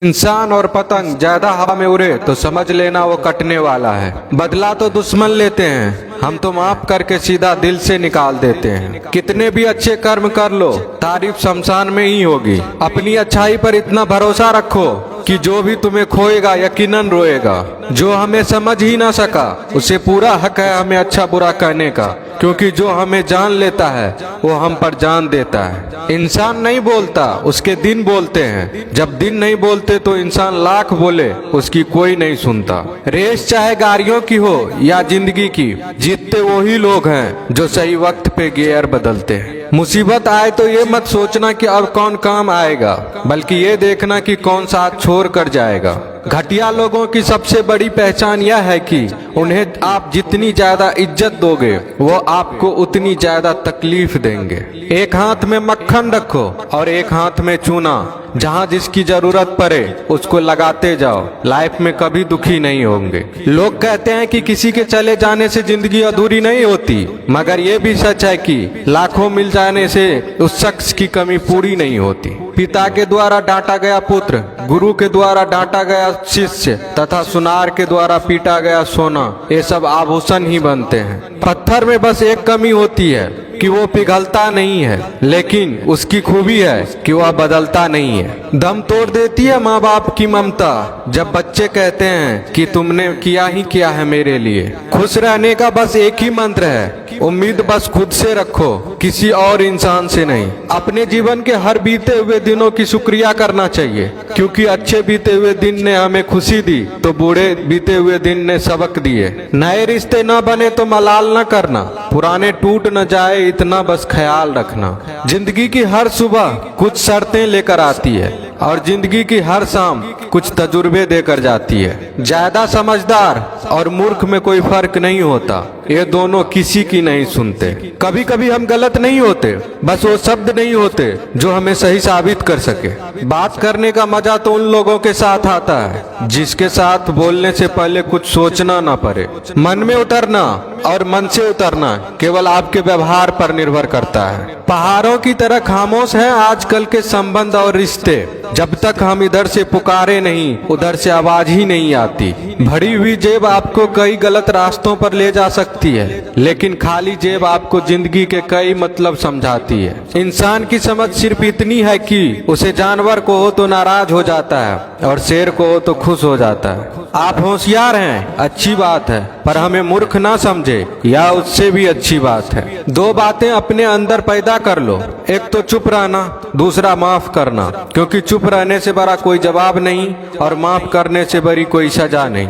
इंसान और पतंग ज्यादा हवा में उड़े तो समझ लेना वो कटने वाला है। बदला तो दुश्मन लेते हैं, हम तो माफ करके सीधा दिल से निकाल देते हैं। कितने भी अच्छे कर्म कर लो, तारीफ शमशान में ही होगी। अपनी अच्छाई पर इतना भरोसा रखो कि जो भी तुम्हें खोएगा यकीनन रोएगा। जो हमें समझ ही ना सका उसे पूरा हक है हमें अच्छा बुरा कहने का, क्योंकि जो हमें जान लेता है वो हम पर जान देता है। इंसान नहीं बोलता, उसके दिन बोलते हैं। जब दिन नहीं बोलते तो इंसान लाख बोले उसकी कोई नहीं सुनता। रेस चाहे गाड़ियों की हो या जिंदगी की, जीतते वही लोग हैं जो सही वक्त पे गियर बदलते हैं। मुसीबत आए तो ये मत सोचना कि अब कौन काम आएगा, बल्कि ये देखना कि कौन साथ छोड़ कर जाएगा। घटिया लोगों की सबसे बड़ी पहचान यह है कि उन्हें आप जितनी ज्यादा इज्जत दोगे वो आपको उतनी ज्यादा तकलीफ देंगे। एक हाथ में मक्खन रखो और एक हाथ में चूना। जहाँ जिसकी जरूरत पड़े उसको लगाते जाओ, लाइफ में कभी दुखी नहीं होंगे। लोग कहते हैं कि किसी के चले जाने से जिंदगी अधूरी नहीं होती, मगर ये भी सच है कि लाखों मिल जाने से उस शख्स की कमी पूरी नहीं होती। पिता के द्वारा डांटा गया पुत्र, गुरु के द्वारा डांटा गया शिष्य तथा सुनार के द्वारा पीटा गया सोना, ये सब आभूषण ही बनते हैं। पत्थर में बस एक कमी होती है कि वो पिघलता नहीं है, लेकिन उसकी खूबी है कि वह बदलता नहीं है। दम तोड़ देती है माँ बाप की ममता जब बच्चे कहते हैं कि तुमने किया ही क्या है मेरे लिए। खुश रहने का बस एक ही मंत्र है, उम्मीद बस खुद से रखो, किसी और इंसान से नहीं। अपने जीवन के हर बीते हुए दिनों की शुक्रिया करना चाहिए, क्योंकि अच्छे बीते हुए दिन ने हमें खुशी दी तो बुरे बीते हुए दिन ने सबक दिए। नए रिश्ते न बने तो मलाल न करना, पुराने टूट न जाए इतना बस ख्याल रखना। जिंदगी की हर सुबह कुछ शर्तें लेकर आती है और जिंदगी की हर शाम कुछ तजुर्बे देकर जाती है। ज्यादा समझदार और मूर्ख में कोई फर्क नहीं होता, ये दोनों किसी की नहीं सुनते। कभी कभी हम गलत नहीं होते, बस वो शब्द नहीं होते जो हमें सही साबित कर सके। बात करने का मजा तो उन लोगों के साथ आता है जिसके साथ बोलने से पहले कुछ सोचना ना पड़े। मन में उतरना और मन से उतरना केवल आपके व्यवहार पर निर्भर करता है। पहाड़ों की तरह खामोश है आजकल के संबंध और रिश्ते। जब तक हम इधर से पुकारे नहीं उधर से आवाज ही नहीं आती। भरी हुई जेब आपको कई गलत रास्तों पर ले जा सकती है, लेकिन खाली जेब आपको जिंदगी के कई मतलब समझाती है। इंसान की समझ सिर्फ इतनी है कि उसे जानवर को हो तो नाराज हो जाता है और शेर को हो तो खुश हो जाता है। आप होशियार हैं, अच्छी बात है, पर हमें मूर्ख ना समझे या उससे भी अच्छी बात है। दो बातें अपने अंदर पैदा कर लो, एक तो चुप रहना, दूसरा माफ करना, क्योंकि चुप रहने से बड़ा कोई जवाब नहीं और माफ करने से बड़ी कोई सजा नहीं।